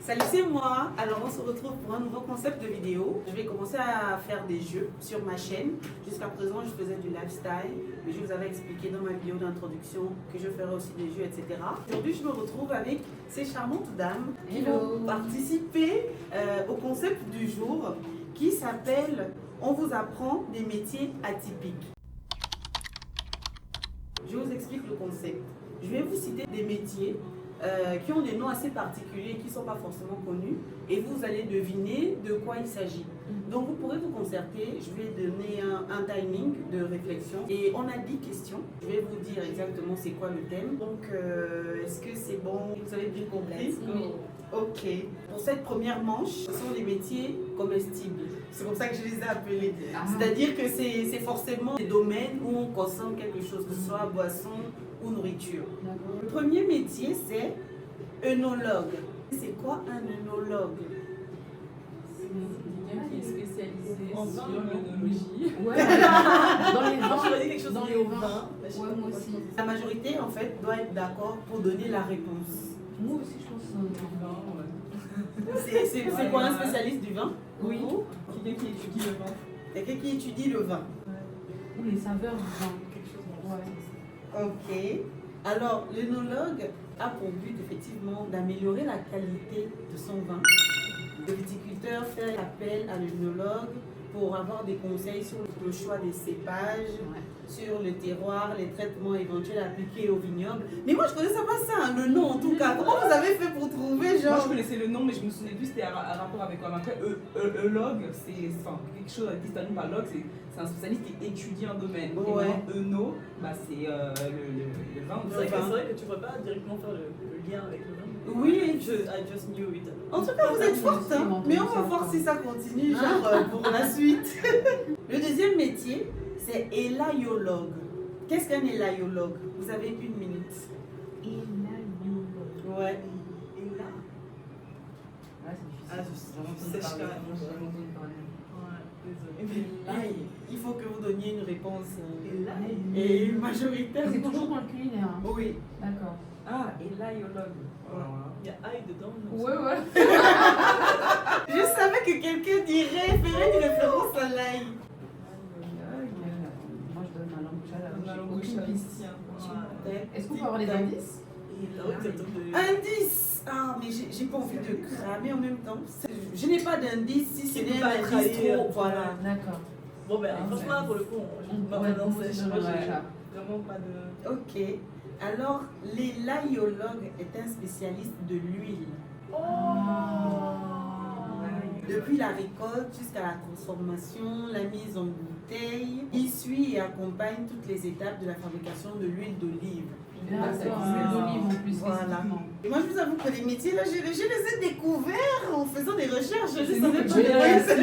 Salut, c'est moi. Alors on se retrouve pour un nouveau concept de vidéo. Je vais commencer à faire des jeux sur ma chaîne. Jusqu'à présent, je faisais du lifestyle, mais je vous avais expliqué dans ma vidéo d'introduction que je ferai aussi des jeux, etc. Aujourd'hui, je me retrouve avec ces charmantes dames qui vont participer au concept du jour qui s'appelle « On vous apprend des métiers atypiques ». Je vous explique le concept. Je vais vous citer des métiers qui ont des noms assez particuliers, qui ne sont pas forcément connus, et vous allez deviner de quoi il s'agit. Donc vous pourrez vous concerter, je vais donner un timing de réflexion, et on a 10 questions. Je vais vous dire exactement c'est quoi le thème. Donc est-ce que c'est bon? Vous avez bien compris? Oui. Ok. Pour cette première manche, ce sont les métiers comestibles. C'est comme ça que je les ai appelés. C'est-à-dire que c'est forcément des domaines où on consomme quelque chose, que ce soit boisson ou nourriture. Le premier métier, c'est œnologue. C'est quoi un œnologue? C'est quelqu'un qui est spécialisé en sur vin, l'œnologie. Ouais, dans les Moi, vins. j'aurais dit quelque chose Dans dans les les vins. vins. Ouais, moi aussi. La majorité, en fait, doit être d'accord pour donner la réponse. Moi aussi, je pense que C'est quoi un spécialiste du vin? Oui. Quelqu'un qui étudie le vin. Quelqu'un qui étudie le vin. Ou les saveurs du vin. Quelque chose dans Ouais. Ok. Alors, l'œnologue a pour but effectivement d'améliorer la qualité de son vin. Le viticulteur fait appel à l'œnologue pour avoir des conseils sur le choix des cépages, sur le terroir, les traitements éventuels appliqués au vignoble. Mais moi, je connaissais pas ça, hein, le nom en tout cas. Comment vous avez fait pour trouver Moi, je genre connaissais le nom, mais je me souvenais plus c'était un rapport avec quoi. Après, eulog, c'est quelque chose qui se termine par log, c'est un spécialiste qui étudie un domaine. Ouais. Et œno, bah, c'est le vin. C'est vrai que tu ne pourrais pas directement faire le lien avec le vin. Oui. I just knew it. En tout cas, vous êtes forte, hein. Mais on va voir si ça continue, genre pour la suite. Le deuxième métier, c'est élaïologue. Qu'est-ce qu'un élaïologue? Vous avez 1 minute. Élaïologue. Ouais. Et là, Ouais, c'est difficile. Ah, je sèche quand même. Ouais, désolé. Aïe, il faut que vous donniez une réponse Et majoritaire. C'est toujours dans le culinaire. Hein. Oui. D'accord. Ah, élaïologue. il y a aïe dedans. non? Ouais. Je savais que quelqu'un ferait une référence à l'ail. Moi, je donne ma langue chaleur. Ma langue Aucune chaleur. piste. Ouais. Est-ce qu'on peut avoir des indices? Et là, ouais, exactement. Indice. Ah, mais j'ai pas envie de cramer en même temps. Je n'ai pas d'indice si ce Tu peux n'est pas un indice trahir. trop. Voilà. D'accord. Bon, ben, franchement, pour le coup, je ne Ouais, pas moi danser. aussi, Je je sais pas, donne j'ai ça. vraiment pas de. Ok. Alors, l'élaïologue est un spécialiste de l'huile. Depuis la récolte jusqu'à la transformation, la mise en bouteille, il suit et accompagne toutes les étapes de la fabrication de l'huile d'olive. D'accord. L'huile d'olive en plus, Voilà. spécifiquement. Et moi, je vous avoue que les métiers, là, je les ai découverts en faisant des recherches. Je C'est savais nous pas. que tu viens Oui, ici,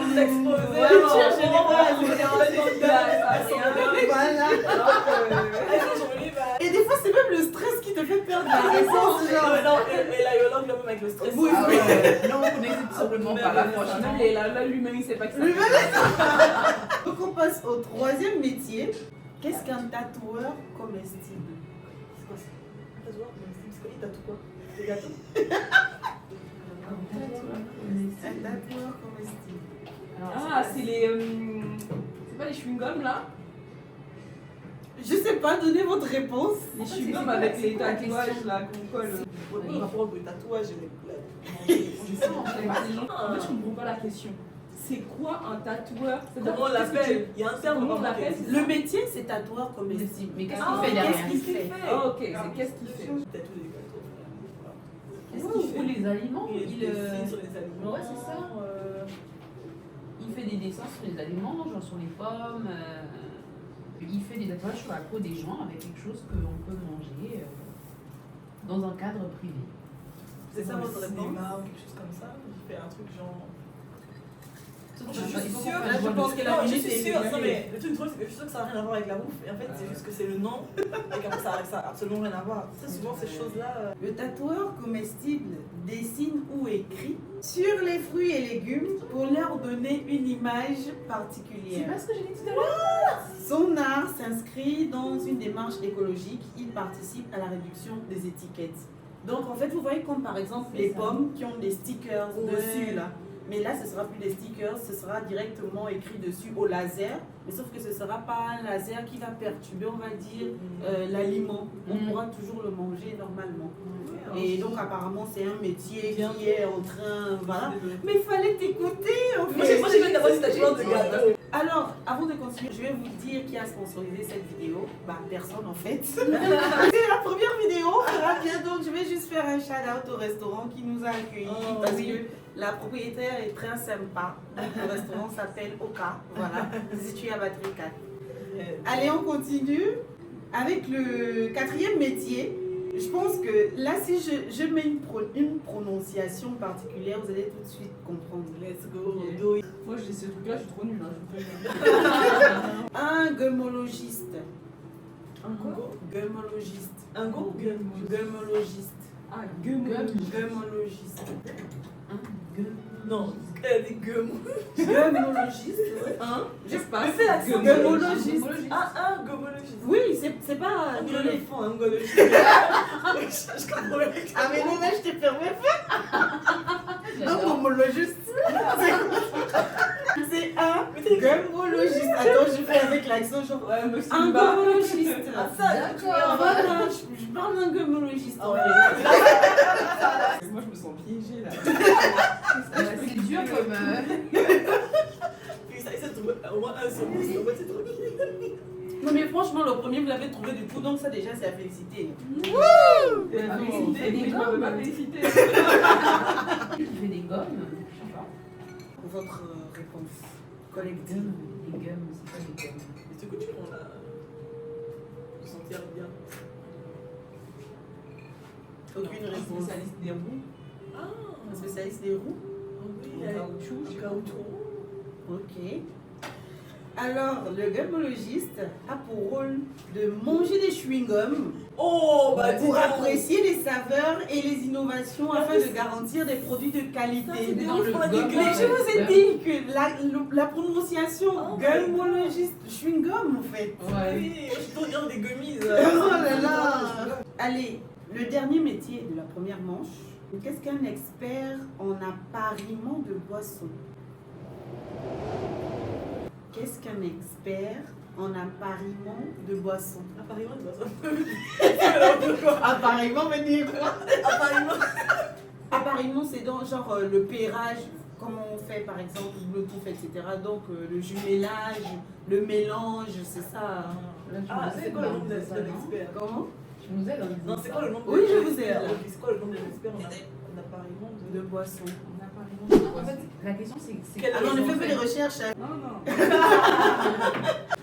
Vous exposez. Culture générale. Voilà. Et des fois, c'est même le stress qui te fait perdre la réponse. Genre. Non, et l'aïologue, même avec le stress. Oui, Ah oui. ouais. Non, on connaissait tout simplement pas la franchement. Même là, lui-même, il sait pas qui ça Lui-même, fait. Donc, on passe au troisième métier. Qu'est-ce qu'un tatoueur comestible? C'est quoi ça? C'est quoi? Il tatoue quoi? Des gâteaux? Un tatoueur comestible. Ah, c'est les. C'est pas les chewing-gums là? Je sais pas, donnez votre réponse. Les c'est chewing-gums quoi- avec c'est les quoi la tatouages question? là qu'on colle. Par rapport au tatouage et C'est ça en fait. En fait, je comprends pas la question. C'est quoi un tatoueur? C'est-à-dire, Comment on qu'est-ce que l'appelle? Il y a un terme Comment on vraiment qui l'appelle? existe. Le métier, c'est tatoueur comestible. Mais qu'est-ce Ah, qu'il fait derrière? qu'est-ce qu'il fait? Ah, ok, c'est qu'est-ce qu'il fait? Peut-être tous les gâteaux. Qu'est-ce qu'il fait? Ou les aliments. Il Il, dessine sur les aliments. Ouais, c'est ça. Il fait des dessins sur les aliments, genre sur les pommes. Il fait des tatouages sur la peau des gens avec quelque chose que l'on peut manger dans un cadre privé. C'est ça Dans le votre réponse? cinéma Ou quelque chose comme ça? Il fait un truc genre. Je suis sûre, là, je pense que la Non, je minute suis est sûre. Non, écoulée. mais le truc, c'est que je suis sûre que ça n'a rien à voir avec la bouffe. Et en fait, c'est juste que c'est le nom. Et qu'après, ça n'a absolument rien à voir. Tu sais, souvent, ces choses-là. Le tatoueur comestible dessine ou écrit sur les fruits et légumes pour leur donner une image C'est particulière. pas ce que j'ai dit tout à l'heure. Son art s'inscrit dans une démarche écologique. Il participe à la réduction des étiquettes. Donc en fait, vous voyez comme par exemple C'est les ça. pommes qui ont des stickers Ouais. dessus là. Mais là, ce sera plus des stickers, ce sera directement écrit dessus au laser. Mais sauf que ce ne sera pas un laser qui va perturber, on va dire, l'aliment. On Mhm. pourra toujours le manger normalement. Ouais, Et donc apparemment, c'est un métier Bien. qui est en train... Voilà. Désolée. Mais il fallait t'écouter en Moi, j'ai fait. vu d'abord cette assurance de gâteau. Alors, avant de continuer, je vais vous dire qui a sponsorisé cette vidéo. Bah, personne en fait. C'est la première vidéo, on fera bien. Donc, je vais juste faire un shout-out au restaurant qui nous a accueillis Oh, parce oui. que la propriétaire est très sympa. Donc, le restaurant s'appelle Oka. Voilà, situé à Batterie 4. Allez, on continue avec le quatrième métier. Je pense que là, si je mets une prononciation particulière, vous allez tout de suite comprendre. Let's go, Ok. do it. Moi, je dis ce truc-là, je suis trop nulle. Hein, je vous préviens. Un gumologiste. Un quoi? Gumologiste. Un go Gumologiste. Ah, gueule. Gumologiste. Non, des gums. Gumologiste. Hein? Je sais pas. Mais fais l'accent. Gumologiste. Ah, un gomologiste. Oui, c'est pas. Un éléphant, un gomologiste. Je comprends pas. Ah, mais non, mais je t'ai permis. Un gumologiste. C'est un gumologiste. Attends, je fais avec l'accent genre. Ouais, mais c'est Un bas. gumologiste. Ah, ça, D'accord. Voilà, je parle d'un gumologiste en Ouais. fait. Moi, je me sens piégée là. C'est dur comme. Puis ça, c'est trouvé au moins un sur 10. En fait, c'est trop bien. Non, mais franchement, le premier, vous l'avez trouvé du coup, donc ça déjà, c'est à féliciter. Ah, félicité, fait des mais je m'avais pas gommes. félicité. Qui fait des gommes. Je sais pas. Votre réponse collective. Des gommes, c'est pas des gommes. Mais ce que tu prends là, se sentir bien. Aucune réponse. Spécialiste des roues. Ah, Un spécialiste des roues. oui, En caoutchouc, je sais pas. Ok. Alors, le gumologiste a pour rôle de manger des chewing-gums Oh, bah dis pour donc. apprécier les saveurs et les innovations afin de garantir des produits de qualité. c'est des Dans le ouf, on a dit gomme. que Mais je vous ai dit que la prononciation Oh, gumologiste, chewing-gum en fait. Ouais. Oui, je suis trop bien des gummies. Oh là là. Allez, le dernier métier de la première manche. Qu'est-ce qu'un expert en appariement de boissons? Qu'est-ce qu'un expert en appariement de boissons? Apparemment, tu vois ça. Appariement, veut dire quoi? Apparemment. Appariement, c'est dans genre le pairage, comme on fait par exemple Bluetooth, etc. Donc le jumelage, le mélange, c'est ça. Là, tu Ah, nous c'est aides quoi le en nom de disant ça, non l'expert? Comment? Tu nous aides en disant Non, c'est quoi le nom de Oui, je vous l'expert? aide. Ok, c'est quoi le nom de l'expert en apparemment De boissons. En fait, la question c'est. Quelle Alors, on ne raison fait pas des recherches. Hein. Non, non.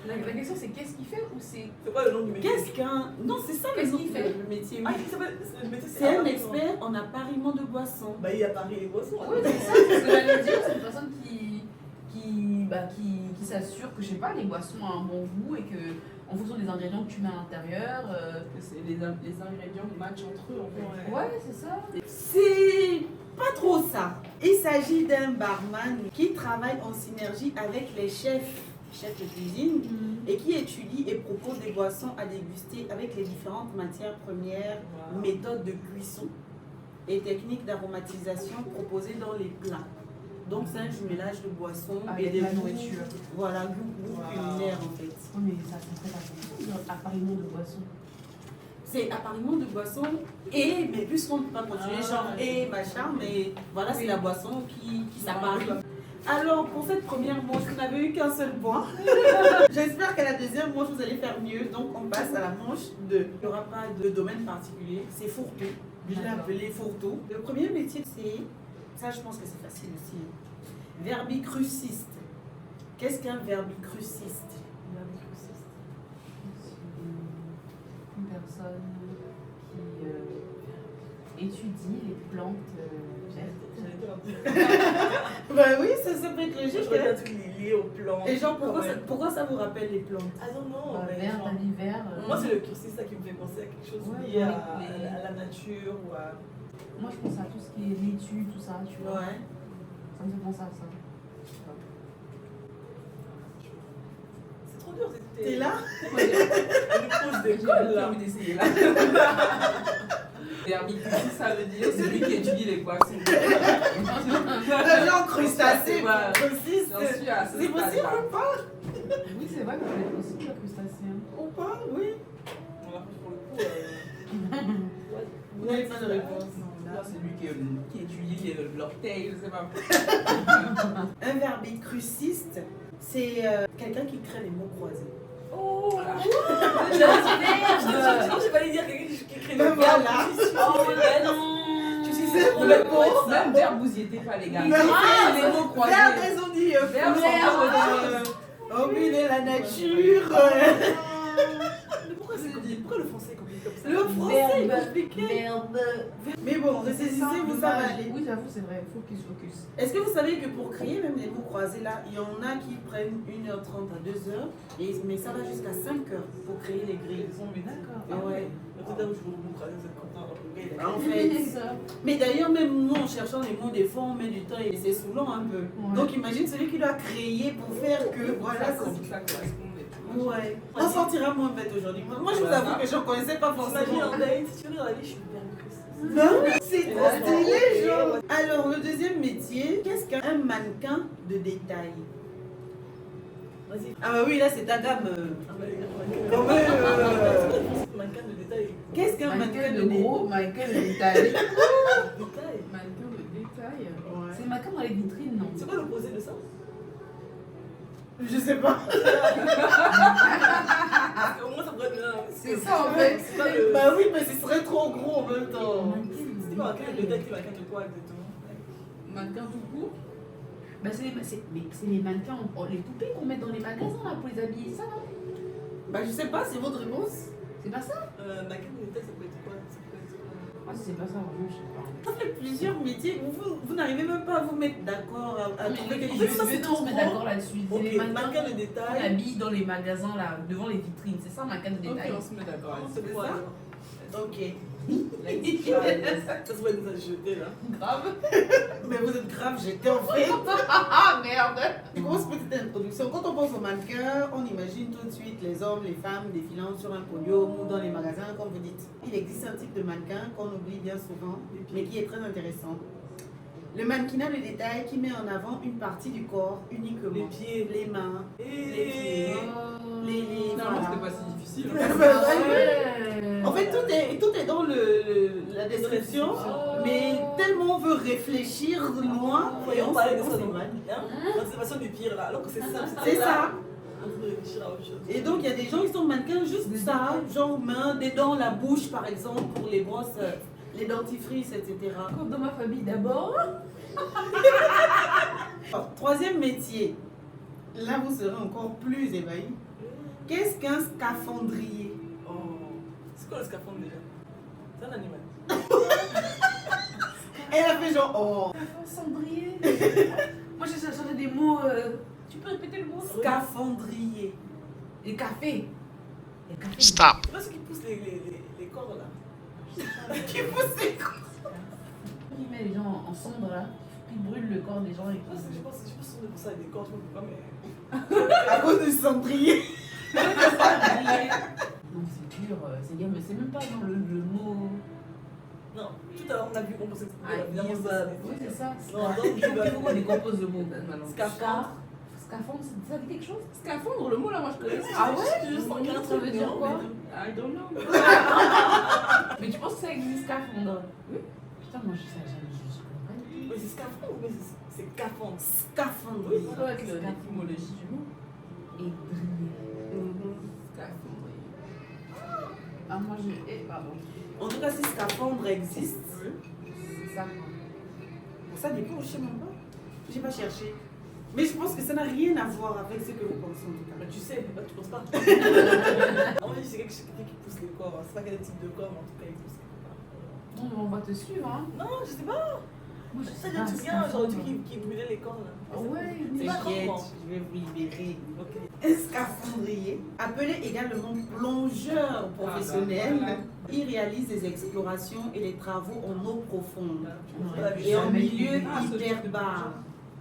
La question c'est qu'est-ce qu'il fait ou c'est. C'est quoi le nom du métier? Qu'est-ce qu'un. Non, c'est ça le Qu'est-ce nom qu'il fait le métier. Ah, Oui. il s'appelle. Le métier, C'est un apparemment. expert en appariement de boissons. Bah, il appareille les boissons. Oui, c'est ça, c'est ce que j'allais dire. C'est une personne qui s'assure que, je sais pas, les boissons ont un bon goût et que, en fonction des ingrédients que tu mets à l'intérieur. C'est les ingrédients matchent entre eux en fait. Ouais, c'est ça. C'est pas trop ça. Il s'agit d'un barman qui travaille en synergie avec les chefs de cuisine et qui étudie et propose des boissons à déguster avec les différentes matières premières, Wow. méthodes de cuisson et techniques d'aromatisation proposées dans les plats. Donc c'est un jumelage de boissons Avec et de la goûts. nourriture. Voilà, goût Wow. culinaire en fait. Oui, mais ça fait pas appariement de boisson. C'est appariement de boisson et, mais puisqu'on ne peut pas continuer Ah, genre ouais. et machin, mais voilà, c'est Oui. la boisson qui s'apparie. Alors, pour cette première manche, vous n'avez eu qu'un seul point. J'espère qu'à la deuxième manche, vous allez faire mieux. Donc, on passe à la manche 2. Il n'y aura pas de domaine particulier. C'est fourre-tout. Je l'ai D'accord. appelé fourre-tout. Le premier métier, c'est... Ça, je pense que c'est facile aussi. Verbicruciste. Qu'est-ce qu'un verbicruciste? Une personne qui étudie les plantes vertes. Bah oui, ça peut être Je logique. regarde Hein. tout lié aux plantes. Et genre, quand même. pourquoi ça vous rappelle les plantes? Ah non, non. mais Vert, genre- l'hiver. Moi, c'est le cursus ça qui me fait penser à quelque chose Ouais, lié avec à, les- à la nature ou à. Moi, je pense à tout ce qui est laitue, tout ça, tu vois. Ouais. Ça me fait penser à ça. C'est trop dur, c'était. T'es là? Une pause J'ai d'école plus là. envie d'essayer là. Verbiculus, ça veut dire celui qui étudie les poissons. Le genre crustacé, Voilà. grossiste. J'en suis à ce C'est possible stade-là. ou pas? Oui, c'est vrai qu'on est aussi la crustacé. Ou pas? Oui. On va pour le coup. Vous n'avez pas de réponse. Là, celui qui étudie l'orteil, je sais pas. Un verbicruciste, c'est quelqu'un qui crée les mots croisés. Oh Merde. j'ai pas dire quelqu'un qui écrit Ben le voilà. Oh Non. tu sais, le mot. Même verbe, vous y étiez pas, les gars. Non. Ah, les mots croisés. Verbe, elles ont dit Verbe, fleur, au milieu de la nature. Mais pourquoi le français est compliqué comme ça? Le français est Verbe. compliqué. Merde. Mais bon, ressaisissez-vous, ça va aller. Oui, j'avoue, c'est vrai. Focus, focus. Est-ce que vous savez que pour créer même les mots croisés là, il y en a qui prennent 1h30 à 2h, mais ça va jusqu'à 5h pour créer les grilles. Mais d'accord. Ah ouais. Peut-être où je vous le croiser, vous êtes content. En fait. Mais d'ailleurs, même nous, en cherchant les mots, des fois, on met du temps et c'est saoulant un peu. Ouais. Donc imagine celui qui doit créer pour faire que. Voilà, Ça ça. correspond. Ouais. On sortira moins bête aujourd'hui. Moi, je vous avoue que je ne connaissais pas Imagine forcément. en date, si tu veux dans la vie, je suis bien plus. Non, c'est Et trop là, stylé, non. genre. Alors, le deuxième métier, qu'est-ce qu'un mannequin de détail? Vas-y. Ah bah oui, là, c'est ta gamme. Quand même, mannequin de détail. Qu'est-ce qu'un mannequin de gros, mannequin de détail. Détail. Mannequin de détail. Ouais. C'est mannequin dans les vitrines, non? C'est quoi l'opposé de ça? Je sais pas. Au moins ça pourrait être bien. C'est ça, en fait. C'est pas le. Bah oui, mais ce serait trop gros en même temps. C'est pas mannequin de détail, c'est mannequin de quoi exactement? Mannequin tout court. Bah, c'est les mannequins, les poupées qu'on met dans les magasins là pour les habiller, ça non? Bah je sais pas, c'est votre réponse. C'est pas ça? Mannequin de détail, ça peut être quoi? Ça peut être. Ah, si c'est pas ça, vraiment, je sais pas. Ça fait plusieurs métiers. Vous n'arrivez même pas à vous mettre d'accord, à trouver quelque fait, chose. ça, c'est on trop se met gros. d'accord là-dessus. C'est Ok, les mannequin mannequins de qu'on détail. habille dans les magasins là, devant les vitrines. C'est ça, mannequin de détail. On se met d'accord. C'est quoi alors? Ok. Ça se voit nous a jeté là. Grave. Mais vous êtes grave, j'étais en fait. Ah merde. Je commence petite introduction. Quand on pense aux mannequins, on imagine tout de suite les hommes, les femmes défilant sur un podium ou dans les magasins, comme vous dites. Il existe un type de mannequin qu'on oublie bien souvent, mais qui est très intéressant. Le mannequinat de détail qui met en avant une partie du corps uniquement. Les pieds. Les mains, les pieds, Et. les Finalement, voilà. c'était pas si difficile. En fait, tout est dans la description, mais tellement on veut réfléchir loin, Et on parlait de on ça dans s'éloigne. l'anticipation du pire là, alors que c'est ça. C'est ça. On peut réfléchir à autre chose. Et donc, il y a des gens qui sont mannequins juste ça, genre main, des dents, la bouche par exemple, pour les brosses, les dentifrices, etc. Comme dans ma famille d'abord. Alors, troisième métier, là vous serez encore plus ébahi. Qu'est-ce qu'un scaphandrier? Oh. C'est quoi le scaphandre déjà? C'est un animal. Elle a fait genre, oh, Cendrier. Moi j'ai cherché des mots. Tu peux répéter le mot? scaphandrier. Les cafés. Les cafés. Stop. C'est pas ceux qui poussent les corps là. Qui poussait quoi? Qui met les gens en cendre là. Qui brûle le corps des gens et Je qui. pense que c'est pour ça des corps, je sais pas, mais. À cause du cendrier. Non, c'est dur. C'est même pas dans le mot. Non, tout à l'heure on a vu qu'on pensait que Ah, c'était évidemment ça. Oui, c'est ça. Non, donc, Il faut qu'on décompose le mot. Scaphandre. Scaphandre, ça dit quelque chose? Scaphandre, le mot là, moi je connais. Ah ouais? Je sens qu'il y a un Ça truc, veut dire non, quoi? mais I don't know. Mais tu penses que ça existe, scaphandre? Oui. Putain, moi je sais, je connais pas du tout. Mais c'est scaphandre, mais c'est scaphandre. Scaphandrier. Ça doit être l'étymologie du mot. Et briller. Mhm. Scaphandre. Ah, moi je. Pardon. En tout cas, si scaphandre existe, C'est ça. ça dépend, je sais même pas. J'ai pas cherché. Mais je pense que ça n'a rien à voir avec ce que vous pensez en tout cas. Mais tu sais, tu penses pas. En vrai, c'est quelqu'un qui pousse les corps. C'est pas quel type de corps, mais en tout cas, il pousse. Bon, on va te suivre, hein. Non, je sais pas. Moi, Ça, il y a un truc bien, genre le truc qui brûlait les corps là. Ah ouais, C'est pas T'inquiète, grand, je vais vous libérer. Ok. Un scaphandrier, appelé également plongeur professionnel, voilà. il réalise des explorations et des travaux en eau profonde Ouais. et en Jamais milieu trouvé. Ah, ce hyper type de bas.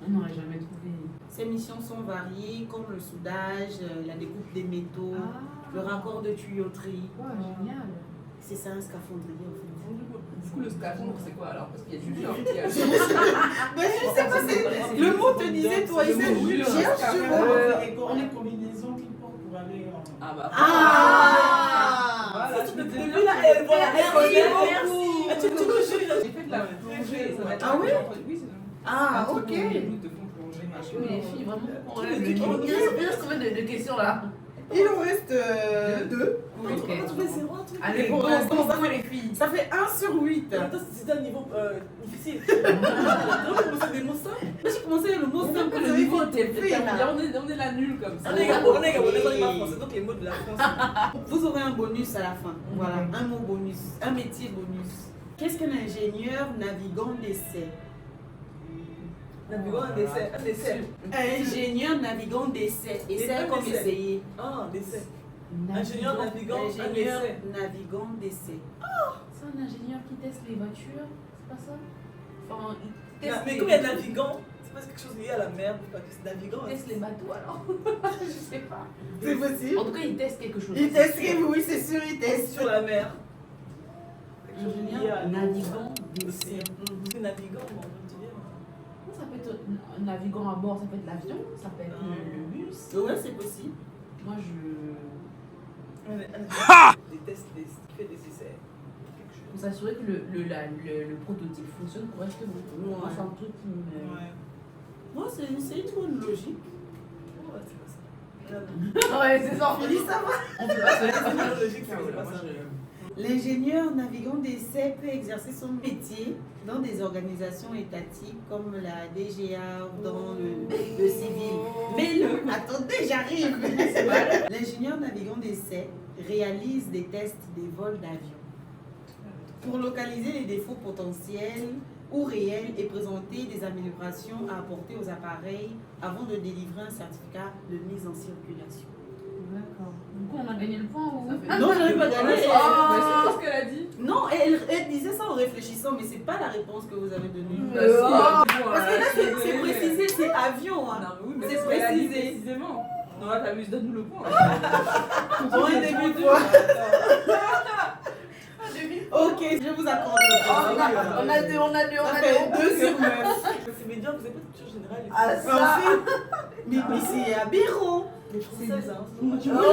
On n'aurait jamais trouvé. Ses missions sont variées comme le soudage, la découpe des métaux, le raccord de tuyauterie. Ouais, génial. C'est ça un scaphandrier en fait. Du coup, le scaphandre, c'est quoi alors? Parce qu'il y a du genre. Mais je sais pas, le mot te disait, toi, il cherche le mot. Les combinaisons qu'ils portent pour aller en. Ah bah. Ah Voilà, Tu tu peux peux depuis dire. là, elle voilà, elle connaît. Merci. Ah, tu te juges. J'ai fait de la plongée. Ça va être Ah oui? Oui, c'est ça. Ah, Un truc ok. où les loups te font plonger, machin. Oui, les filles, vraiment. Ok. Il reste combien de questions là? Il en reste 2. Oui, Ok. Tu fais zéro, un truc. Allez, Bon, go, bon, go, les filles. Ça fait 1 sur 8. Attends, c'était un niveau difficile. On commence des mots simples. Moi j'ai commencé le mot On simple. que le niveau était fait, là. On est la nulle comme ça. On est gabonais, on est pas français, donc les mots de la France. Vous aurez un bonus à la fin. Voilà, un mot bonus, un métier bonus. Qu'est-ce qu'un ingénieur navigant d'essai? Navigant un décès. Un décès. Ingénieur navigant d'essai. Essai Un comme essai. essayer. Ah, un décès. Ingénieur navigant, un Ingénieur décès. navigant d'essai. C'est un ingénieur qui teste les voitures, c'est pas ça? Enfin, il teste Mais les- comme il y a navigant, c'est pas quelque chose lié à la mer, parce que c'est navigant. il teste les bateaux alors. Je sais pas. C'est possible. En tout cas, il teste quelque chose. Il teste, oui, c'est sûr, il teste. Sur la mer. Quelque chose lié Ingénieur à navigant aussi. d'essai. Parce que navigant, bon, on peut dire. Ça peut être un navigant à bord, ça peut être l'avion, ça peut être le bus. Ouais, c'est possible. Moi, je. Des tests, qui fait des essais. Quelque chose. Pour s'assurer que le prototype fonctionne correctement. Moi, c'est un truc qui me. Ouais. Moi, c'est une bonne logique. Oh, c'est pas ça. Ouais, c'est ça. On dit ça va. On peut pas se C'est pas logique, c'est Voilà, pas moi, ça. L'ingénieur navigant d'essai peut exercer son métier dans des organisations étatiques comme la DGA ou dans le civil. Mais attendez, j'arrive. L'ingénieur navigant d'essai réalise des tests des vols d'avion pour localiser les défauts potentiels ou réels et présenter des améliorations à apporter aux appareils avant de délivrer un certificat de mise en circulation. D'accord. Du coup, on a gagné le point ou. Non, j'avais pas gagné. C'est ce qu'elle a dit. Non, elle disait ça en réfléchissant, mais c'est pas la réponse que vous avez donnée. Ah. Parce que là, c'est précisé, c'est avion. Non, Hein. mais oui, mais C'est c'est ce qu'elle a dit précisé. précisément. Non, là, t'as vu, donne-nous le point. Pour un début de fois. Ok, je vous accorde le point. On a deux. Ça fait 2 sur 9. C'est médiocre, vous n'avez pas de culture générale. Ah, Mais en fait, mais c'est aberrant. Les Françaises, hein. Tu Oh. voulais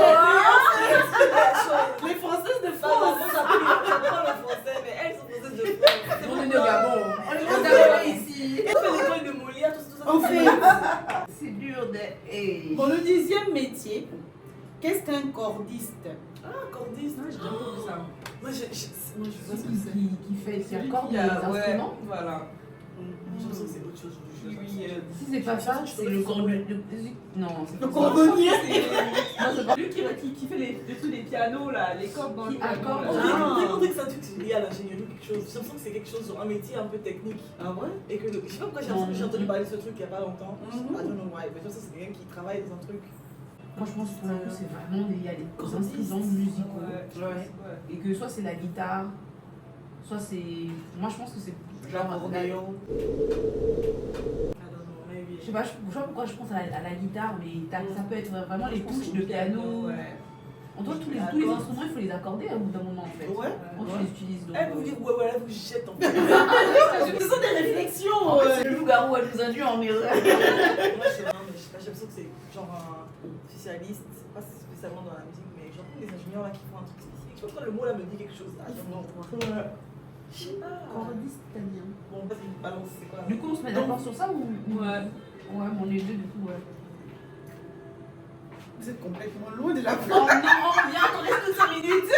les Françaises de Pas dans France. j'apprends le français, mais elles sont françaises de France. On est au Gabon. On est au Gabon ici. On fait l'école de Molière, tout ça. En fait, C'est dur de. pour le 10e métier, qu'est-ce qu'un cordiste? Ah, cordiste. J'ai jamais entendu ça. Moi, je sais pas ce que c'est. Qui Celui accorde qui les a- ouais, instruments. voilà. J'ai l'impression que c'est autre chose. Si c'est pas ça, c'est le cordonnier. Non, c'est Le pas ça. cordonnier. Non, c'est pas. Lui qui fait les pianos, là, les cordes dans le Qui piano. accorde. là. Ah. On dirait que c'est un truc lié à l'ingénierie ou quelque chose. J'ai l'impression que c'est quelque chose, genre un métier un peu technique. Ah ouais? Et que je sais pas pourquoi j'ai entendu parler de ce truc il y a pas longtemps. I don't know why. Mais ça, c'est quelqu'un qui travaille dans un truc. Moi, je pense que pour le coup, c'est vraiment lié à des instruments musicaux. Ouais. Et que soit c'est la guitare, soit c'est. Moi, je pense que c'est genre. L'accordéon. I don't know, maybe. Je sais pas pourquoi je pense à la guitare, mais ça peut être vraiment les touches de piano. Ouais. En tout cas, tous les instruments, il faut les accorder au bout d'un moment en fait. Ouais. Quand tu les utilises. Donc, Elle vous dit ouais, là vous jette en fait. Ce sont des réflexions. en fait, c'est le loup-garou, elle nous induit en erreur. Moi, je sais pas, mais je sais pas, j'ai l'impression que c'est genre un spécialiste, pas spécialement dans la musique, mais genre les ingénieurs là qui font un truc spécifique. Je sais pas pourquoi le mot là me dit quelque chose. Ah, non, je sais pas. Cordiste, t'as bien. Bon, vas-y, balance, c'est quoi là? Du coup, on se met d'accord sur ça ou. Ouais. Ouais, mais on est deux du coup, ouais. Vous êtes complètement loin de la Oh non, viens, on reste 5 minutes.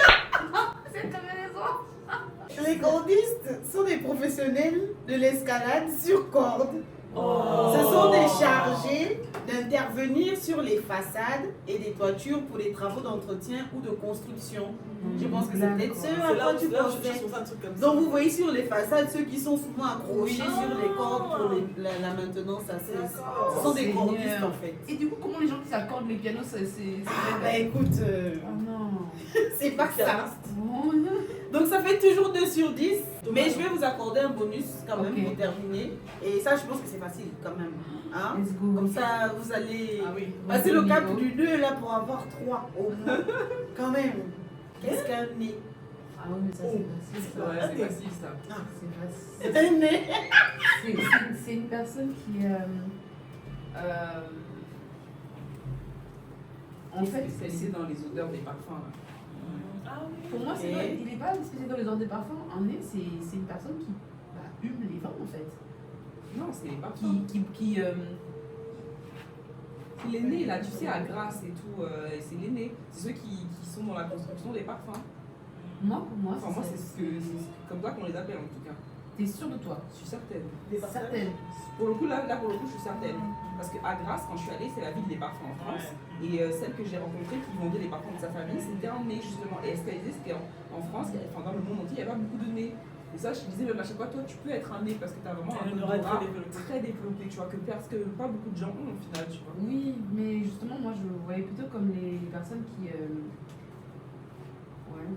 C'est ta raison. Les cordistes sont des professionnels de l'escalade sur corde. Oh. Ce sont des chargés d'intervenir sur les façades et des toitures pour les travaux d'entretien ou de construction. Je pense que c'est peut-être ce C'est à là quoi où tu je pensais. pense à un truc comme ça. Donc vous voyez sur les façades ceux qui sont souvent accrochés Oui. sur les cordes pour la maintenance. Ce sont des Seigneur. cordistes en fait. Et du coup, comment les gens qui s'accordent les pianos, c'est. Ah bah écoute, Oh non. c'est pas ça. Oh non. Donc ça fait toujours 2 sur 10. Mais je vais vous accorder un bonus quand même Ok. pour terminer. Et ça je pense que c'est facile quand même. Hein? Let's go. Comme ça vous allez Ah oui. passer le cap Niveau. du 2 là pour avoir 3 au moins. Quand même. Qu'est-ce qu'un nez? Ah oui, mais ça, c'est facile. Ça. Ouais, c'est facile ça. C'est facile. C'est né. C'est une personne qui. En fait, spécialisé dans les odeurs des parfums. Là. Ah oui. pour moi, c'est Ok. vrai, il n'est pas spécialisé dans les odeurs des parfums. Un nez, c'est une personne qui hume les vins, en fait. Non, c'est les parfums. C'est les nez là, tu sais, à Grasse et tout, c'est les nez. C'est ceux qui sont dans la construction des parfums. Moi, pour moi, Enfin, moi, c'est comme ça qu'on les appelle en tout cas. T'es sûre de toi? Je suis certaine. Certaine. Pour le coup, là, pour le coup, je suis certaine. Parce qu'à Grasse, quand je suis allée, c'est la ville des parfums en France. Et celle que j'ai rencontrée qui vendait les parfums de sa famille, c'était un nez justement. Et ce qu'elle disait, c'était en France, enfin dans le monde entier, il n'y a pas beaucoup de nez. Et ça, je disais même à chaque fois, toi, tu peux être un nez parce que tu as vraiment un odorat très développé, tu vois, que pas beaucoup de gens ont au final, tu vois. Oui, mais justement, moi, je voyais plutôt comme les personnes qui. Ouais.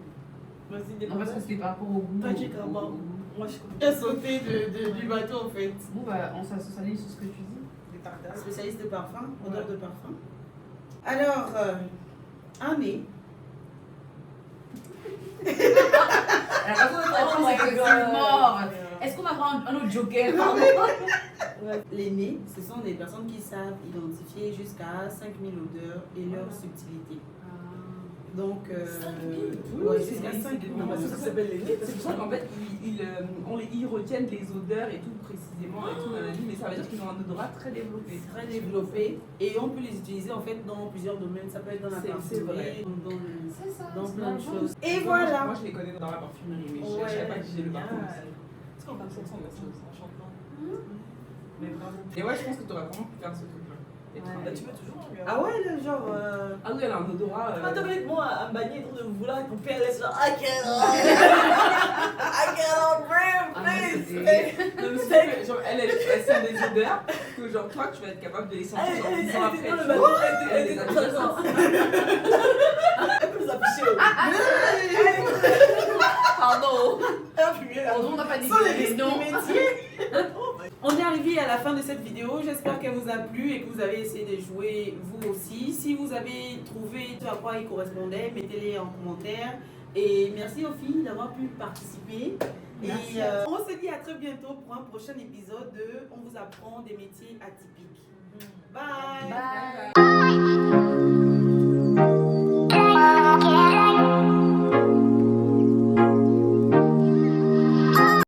Vas-y, des Non, parce que c'était par rapport au goût. Toi, tu es comme moi. au goût. Moi, je suis comme J'ai sauté du bateau en fait. Bon, bah, on s'aligne sur ce que tu dis. des tartares. Spécialiste de parfum, odeur de parfum. Alors, un nez. La personne de réponse, c'est que c'est mort. Est-ce qu'on a un autre joker? Pardon. Les nez, ce sont des personnes qui savent identifier jusqu'à 5000 odeurs et leur subtilité. Donc, 5000? ouais, c'est jusqu'à des- 5000. non, Ça s'appelle les nez. C'est pour ça qu'en fait, ils retiennent les odeurs et tout précisément et tout, mais ça veut dire qu'ils ont un odorat très développé. Très développé et on peut les utiliser en fait dans plusieurs domaines. Ça peut être dans la C'est parfumerie, vrai. C'est ça. dans c'est plein de dans le choses. fond. Et Moi, voilà. je les connais dans la parfumerie, mais je Ouais, savais pas qui j'ai le parfum. Est-ce qu'on parle ensemble de choses en chantant? Mais bravo. Et ouais, je pense que tu aurais vraiment pu faire ce truc-là. Être un Ouais. Bah, nez. tu peux toujours. Ah ouais, là, genre. Ah oui, elle a un odorat. Attends, mais moi, à Mbani, et de vous là, ton père laisse genre, I cannot breathe, Ah, please. c'était- Non, mais c'est que, genre, elle sent des odeurs que genre toi tu vas être capable de les sentir genre 10 ans après. Elle était dans le tu bateau, vois. elle Elle les était a comme déjà ça, genre. Elle peut nous afficher. Pardon. Elle a fumé là. Pardon, on n'a pas dit Sans les que risques non. du métier. On est arrivé à la fin de cette vidéo. J'espère qu'elle vous a plu et que vous avez essayé de jouer vous aussi. Si vous avez trouvé ce à quoi il correspondait, mettez-les en commentaire. Et merci aux filles d'avoir pu participer. Merci. Et on se dit à très bientôt pour un prochain épisode de On vous apprend des métiers atypiques. Bye. Bye.